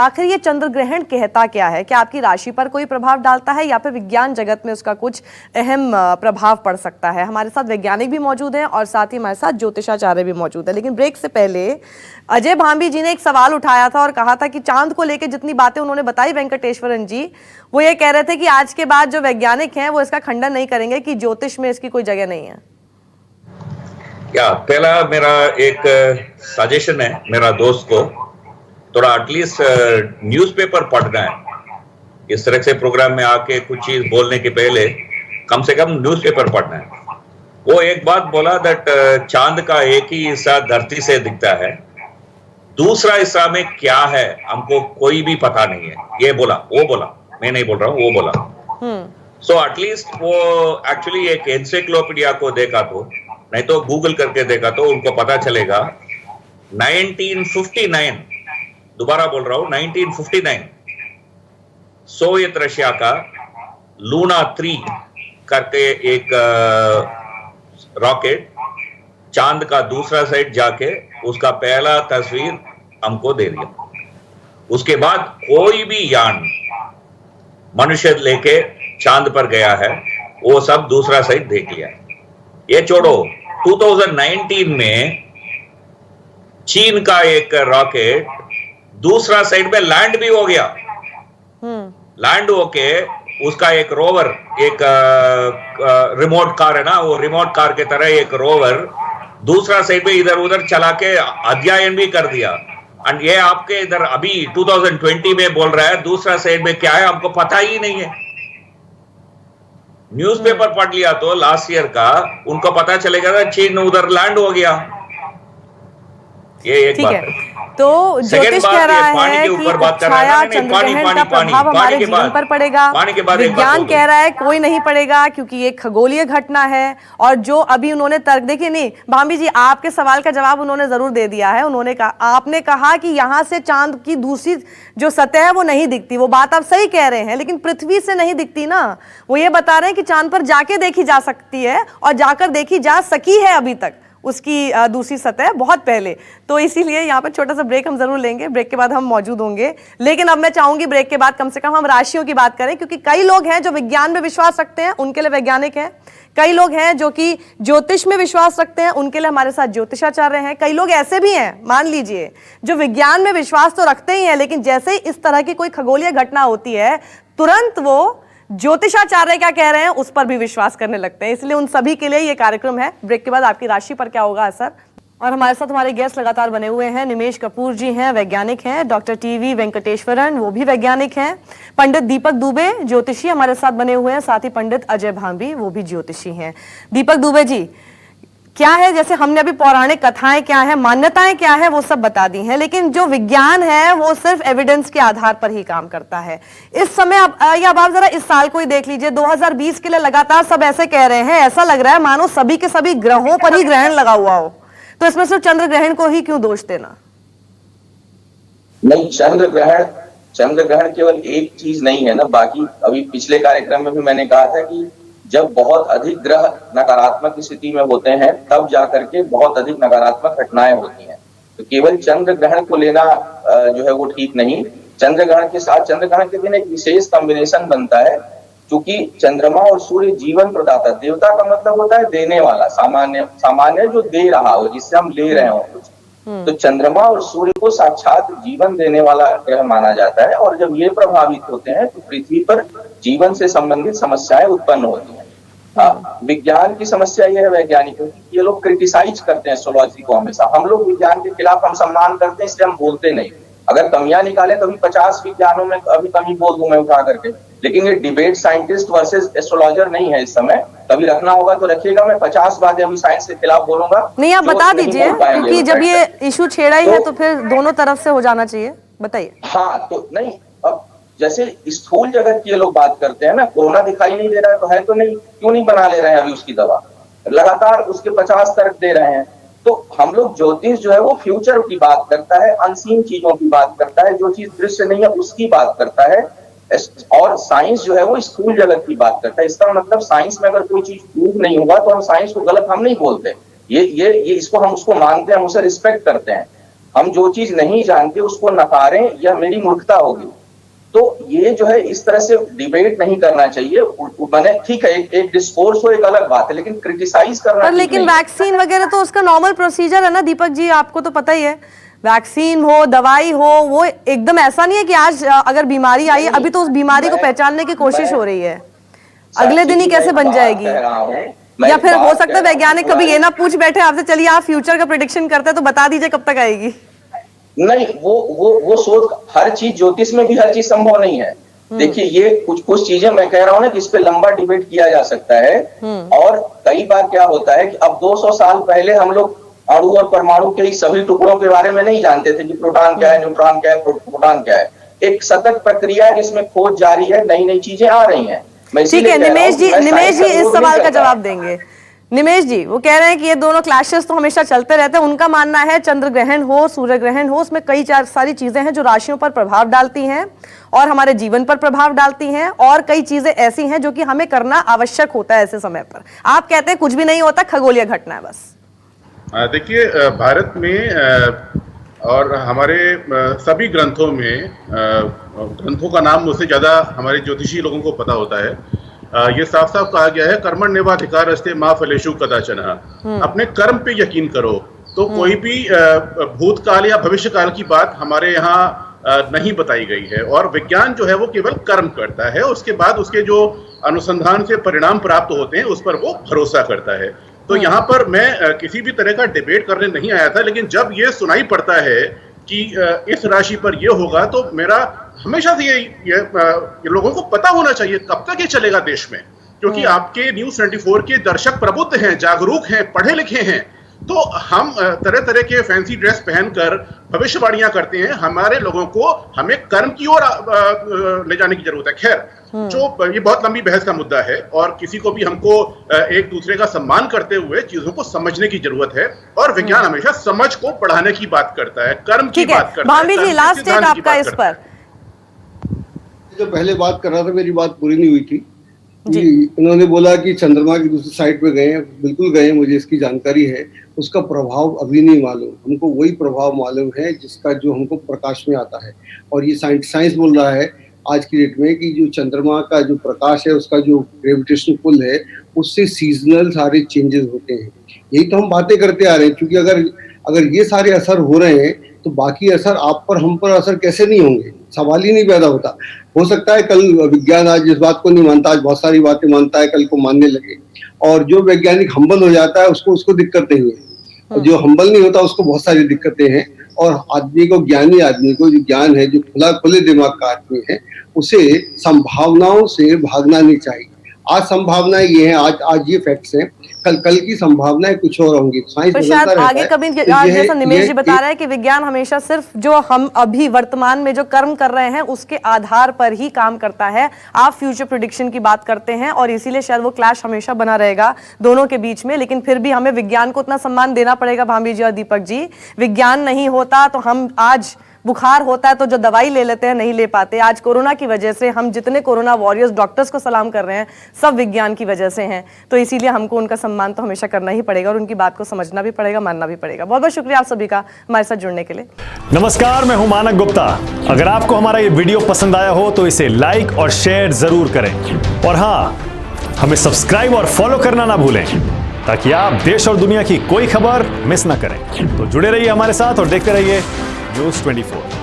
आखिर ये चंद्र ग्रहण कहता क्या है? क्या आपकी राशि पर कोई प्रभाव डालता है या फिर विज्ञान जगत में उसका कुछ अहम प्रभाव पड़ सकता है? हमारे साथ वैज्ञानिक भी मौजूद हैं और साथ ही हमारे साथ ज्योतिषाचार्य भी मौजूद है। लेकिन ब्रेक से पहले अजय भांबी जी ने एक सवाल उठाया था और कहा था कि चांद को लेकर जितनी बातें उन्होंने बताई वेंकटेश्वरन जी, वो ये कह रहे थे कि आज के बाद जो वैज्ञानिक हैं वो इसका खंडन नहीं करेंगे कि ज्योतिष में इसकी कोई जगह नहीं है। पहला मेरा एक सजेशन है मेरा दोस्त को, थोड़ा एटलीस्ट न्यूज़पेपर पढ़ना है। इस तरह से प्रोग्राम में आके कुछ चीज बोलने के पहले कम से कम न्यूज़पेपर पढ़ना है। वो एक बात बोला दैट चांद का एक ही हिस्सा धरती से दिखता है, दूसरा हिस्सा में क्या है हमको कोई भी पता नहीं है। ये बोला, वो बोला, मैं नहीं बोल रहा हूँ, वो बोला। सो एटलीस्ट वो एक्चुअली एक एनसाइक्लोपीडिया को देखा तो, नहीं तो गूगल करके देखा तो उनको पता चलेगा 1959, दोबारा बोल रहा हूं 1959, सोवियत रशिया का लूना 3 करके एक रॉकेट चांद का दूसरा साइड जाके उसका पहला तस्वीर हमको दे दिया। उसके बाद कोई भी यान मनुष्य लेके चांद पर गया है वो सब दूसरा साइड देख लिया। ये छोड़ो, 2019 में चीन का एक रॉकेट दूसरा साइड में लैंड भी हो गया। लैंड होके उसका एक रोवर, एक रिमोट कार है ना, वो रिमोट कार के तरह एक रोवर दूसरा साइड में इधर उधर चला के अध्ययन भी कर दिया। एंड ये आपके इधर अभी 2020 में बोल रहा है दूसरा साइड में क्या है हमको पता ही नहीं है। न्यूज़पेपर पढ़ लिया तो लास्ट ईयर का उनको पता चलेगा था चीन उधर लैंड हो गया। ये एक बात है। तो ज्योतिष कह रहा है कि छाया चंद्रग्रहण का प्रभाव हमारे जीवन पर पड़ेगा। विज्ञान कह रहा है कोई नहीं पड़ेगा क्योंकि ये खगोलीय घटना है। और जो अभी उन्होंने तर्क, देखिए नहीं भांबी जी, आपके सवाल का जवाब उन्होंने जरूर दे दिया है। उन्होंने कहा, आपने कहा कि यहाँ से चांद की दूसरी जो सतह है वो नहीं दिखती, वो बात आप सही कह रहे हैं, लेकिन पृथ्वी से नहीं दिखती ना। वो ये बता रहे हैं कि चांद पर जाके देखी जा सकती है और जाकर देखी जा सकी है अभी तक उसकी दूसरी सतह बहुत पहले। तो इसीलिए यहाँ पर छोटा सा ब्रेक हम जरूर लेंगे, ब्रेक के बाद हम मौजूद होंगे। लेकिन अब मैं चाहूंगी ब्रेक के बाद कम से कम हम राशियों की बात करें, क्योंकि कई लोग हैं जो विज्ञान में विश्वास रखते हैं, उनके लिए वैज्ञानिक हैं। कई लोग हैं जो कि ज्योतिष में विश्वास रखते हैं, उनके लिए हमारे साथ ज्योतिषाचार्य हैं। कई लोग ऐसे भी हैं, मान लीजिए, जो विज्ञान में विश्वास तो रखते ही हैं, लेकिन जैसे ही इस तरह की कोई खगोलीय घटना होती है तुरंत वो ज्योतिषाचार्य क्या कह रहे हैं उस पर भी विश्वास करने लगते हैं। इसलिए उन सभी के लिए ये कार्यक्रम है। ब्रेक के बाद आपकी राशि पर क्या होगा असर। और हमारे साथ हमारे गेस्ट लगातार बने हुए हैं। निमेश कपूर जी हैं, वैज्ञानिक हैं। डॉक्टर टीवी वेंकटेश्वरन, वो भी वैज्ञानिक हैं। पंडित दीपक दुबे, ज्योतिषी, हमारे साथ बने हुए हैं। साथ ही पंडित अजय भांबी, वो भी ज्योतिषी हैं। दीपक दुबे जी, क्या है, जैसे हमने अभी पौराणिक कथाएं क्या है, मान्यताएं क्या है, वो सब बता दी हैं, लेकिन जो विज्ञान है वो सिर्फ एविडेंस के आधार पर ही काम करता है इस समय। अब आप जरा इस साल को ही देख लीजिए, 2020 के लिए लगातार सब ऐसे कह रहे हैं, ऐसा लग रहा है मानो सभी के सभी ग्रहों पर ही ग्रहण लगा हुआ हो। तो इसमें सिर्फ चंद्र ग्रहण को ही क्यों दोष देना? नहीं, चंद्र ग्रहण केवल एक चीज नहीं है ना। बाकी अभी पिछले कार्यक्रम में भी मैंने कहा था कि जब बहुत अधिक ग्रह नकारात्मक स्थिति में होते हैं तब जाकर के बहुत अधिक नकारात्मक घटनाएं होती हैं। तो केवल चंद्र ग्रहण को लेना जो है वो ठीक नहीं। चंद्र ग्रहण के साथ चंद्र ग्रहण के दिन एक विशेष कॉम्बिनेशन बनता है, क्योंकि चंद्रमा और सूर्य जीवन प्रदाता, देवता का मतलब होता है देने वाला, सामान्य जो दे रहा हो, जिससे हम ले रहे हो कुछ। तो चंद्रमा और सूर्य को साक्षात जीवन देने वाला ग्रह माना जाता है। और जब ये प्रभावित होते हैं तो पृथ्वी पर जीवन से संबंधित समस्याएं उत्पन्न होती हैं। विज्ञान की समस्या यह है वैज्ञानिकों की, ये लोग क्रिटिसाइज करते हैं एस्ट्रोलॉजी को हमेशा। हम लोग विज्ञान के खिलाफ हम सम्मान करते हैं, इसलिए हम बोलते नहीं। अगर कमियां निकाले तो 50 विज्ञानों में अभी कमी बोल दूं मैं उठा करके, लेकिन ये डिबेट साइंटिस्ट वर्सेस एस्ट्रोलॉजर नहीं है इस समय। कभी रखना होगा तो रखिएगा, मैं 50 बातें अभी साइंस के खिलाफ बोलूंगा। नहीं, आप बता दीजिए, क्योंकि जब ये इशू छेड़ा ही है तो फिर दोनों तरफ से हो जाना चाहिए, बताइए। हाँ, तो नहीं, अब जैसे स्थूल जगत की लोग बात करते हैं ना, कोरोना दिखाई नहीं दे रहा है तो है तो नहीं, क्यों नहीं बना ले रहे हैं अभी उसकी दवा, लगातार उसके 50 तर्क दे रहे हैं। तो हम लोग, ज्योतिष जो है वो फ्यूचर की बात करता है, अनसीन चीजों की बात करता है, जो चीज दृश्य नहीं है उसकी बात करता है। और साइंस जो है वो स्थूल जगत की बात करता है। इसका मतलब साइंस में अगर कोई चीज प्रूव नहीं हुआ तो हम साइंस को गलत हम नहीं बोलते, ये इसको हम उसको मानते हैं, हम उसे रिस्पेक्ट करते हैं। हम जो चीज नहीं जानते उसको नकारें, यह मेरी मूर्खता होगी। तो ये जो है इस तरह से डिबेट नहीं करना चाहिए। मैंने ठीक है एक डिस्कोर्स हो एक अलग बात है, लेकिन क्रिटिसाइज करना पर लेकिन वैक्सीन वगैरह तो उसका नॉर्मल प्रोसीजर है ना दीपक जी, आपको तो पता ही है। वैक्सीन हो, दवाई हो, वो एकदम ऐसा नहीं है कि आज अगर बीमारी आई है, अभी तो उस बीमारी को पहचानने की कोशिश हो रही है, अगले दिन ही कैसे बन जाएगी। या फिर हो सकता है वैज्ञानिक कभी ये ना पूछ बैठे आपसे, चलिए आप फ्यूचर का प्रेडिक्शन करते हैं तो बता दीजिए कब तक आएगी। नहीं, वो सोच, हर चीज ज्योतिष में भी हर चीज संभव नहीं है। देखिए ये कुछ चीजें मैं कह रहा हूँ ना कि इस पे लंबा डिबेट किया जा सकता है। और कई बार क्या होता है कि अब 200 साल पहले हम लोग अणु और परमाणु के ही सभी टुकड़ों के बारे में नहीं जानते थे कि प्रोटॉन क्या है, न्यूट्रॉन क्या है, प्रोटॉन क्या है। एक सतत प्रक्रिया है जिसमें खोज जारी है, नई नई चीजें आ रही हैं। ठीक है, निमेश जी इस सवाल का जवाब देंगे। निमेश जी वो कह रहे हैं कि ये दोनों क्लैशेस तो हमेशा चलते रहते हैं। उनका मानना है चंद्र ग्रहण हो, सूर्य ग्रहण हो, उसमें कई सारी चीजें हैं जो राशियों पर प्रभाव डालती हैं और हमारे जीवन पर प्रभाव डालती हैं, और कई चीजें ऐसी हैं जो कि हमें करना आवश्यक होता है ऐसे समय पर। आप कहते हैं कुछ भी नहीं होता, खगोलीय घटना है बस। देखिए भारत में और हमारे सभी ग्रंथों में, ग्रंथों का नाम मुझसे ज्यादा हमारे ज्योतिषी लोगों को पता होता है। ये साफ साफ कहा गया है, कर्मण्येवाधिकारस्ते मा फलेषु कदाचन। अपने कर्म पे यकीन करो। तो कोई भी भूतकाल या भविष्य काल की बात हमारे यहाँ नहीं बताई गई है। और विज्ञान जो है वो केवल कर्म करता है, उसके बाद उसके जो अनुसंधान से परिणाम प्राप्त होते हैं उस पर वो भरोसा करता है। तो यहाँ पर मैं किसी भी तरह का डिबेट करने नहीं आया था, लेकिन जब ये सुनाई पड़ता है कि इस राशि पर ये होगा, तो मेरा हमेशा से ये लोगों को पता होना चाहिए कब तक ये चलेगा देश में, क्योंकि आपके न्यूज़ 24 के दर्शक प्रबुद्ध हैं, जागरूक हैं, पढ़े लिखे हैं। तो हम तरह तरह के फैंसी ड्रेस पहनकर भविष्यवाणियां करते हैं। हमारे लोगों को हमें कर्म की ओर ले जाने की जरूरत है। खैर, जो ये बहुत लंबी बहस का मुद्दा है और किसी को भी हमको एक दूसरे का सम्मान करते हुए चीजों को समझने की जरूरत है। और विज्ञान हमेशा समझ को बढ़ाने की बात करता है, कर्म की बात करता है। भांभी जी, लास्ट स्टेट आपका इस पर। जो पहले बात कर रहा था, मेरी बात पूरी नहीं हुई थी। इन्होंने बोला कि चंद्रमा की दूसरी साइड पे गए, बिल्कुल गए, मुझे इसकी जानकारी है। उसका प्रभाव अभी नहीं मालूम, हमको वही प्रभाव मालूम है जिसका जो हमको प्रकाश में आता है। और ये साइंस बोल रहा है आज की डेट में कि जो चंद्रमा का जो प्रकाश है, उसका जो ग्रेविटेशनल पुल है, उससे सीजनल सारे चेंजेस होते हैं। यही तो हम बातें करते आ रहे हैं, क्योंकि अगर ये सारे असर हो रहे हैं तो बाकी असर आप पर, हम पर असर कैसे नहीं होंगे, सवाल ही नहीं पैदा होता। हो सकता है कल विज्ञान आज इस बात को नहीं मानता, आज बहुत सारी बातें मानता है, कल को मानने लगे। और जो वैज्ञानिक हम्बल हो जाता है उसको दिक्कत नहीं है, और जो हम्बल नहीं होता उसको बहुत सारी दिक्कतें हैं। और आदमी को, ज्ञानी आदमी को, जो ज्ञान है, जो खुले दिमाग का आदमी है, उसे संभावनाओं से भागना नहीं चाहिए। आज संभावनाएं ये है, आज ये फैक्ट्स हैं, कल की संभावनाएं कुछ और होंगी। साइंस तो शायद आगे कभी, जैसा निमेश जी बता रहे हैं कि विज्ञान हमेशा सिर्फ जो हम अभी वर्तमान में जो कर्म कर रहे हैं उसके आधार पर ही काम करता है। आप फ्यूचर प्रेडिक्शन की बात करते हैं और इसीलिए शायद वो क्लैश हमेशा बना रहेगा दोनों के बीच में। लेकिन फिर भी हमें विज्ञान को उतना सम्मान देना पड़ेगा। भांभी जी और दीपक जी, विज्ञान नहीं होता तो हम, आज बुखार होता है तो जो दवाई ले लेते हैं नहीं ले पाते। आज कोरोना की वजह से हम जितने कोरोना वॉरियर्स डॉक्टर्स को सलाम कर रहे हैं, सब विज्ञान की वजह से हैं। तो इसीलिए हमको उनका सम्मान तो हमेशा करना ही पड़ेगा और उनकी बात को समझना भी पड़ेगा, मानना भी पड़ेगा। बहुत बहुत शुक्रिया आप सभी का हमारे साथ जुड़ने के लिए। नमस्कार, मैं हूं मानक गुप्ता। अगर आपको हमारा ये वीडियो पसंद आया हो तो इसे लाइक और शेयर जरूर करें, और हाँ, हमें सब्सक्राइब और फॉलो करना ना भूलें ताकि आप देश और दुनिया की कोई खबर मिस ना करें। तो जुड़े रहिए हमारे साथ और देखते रहिए News 24।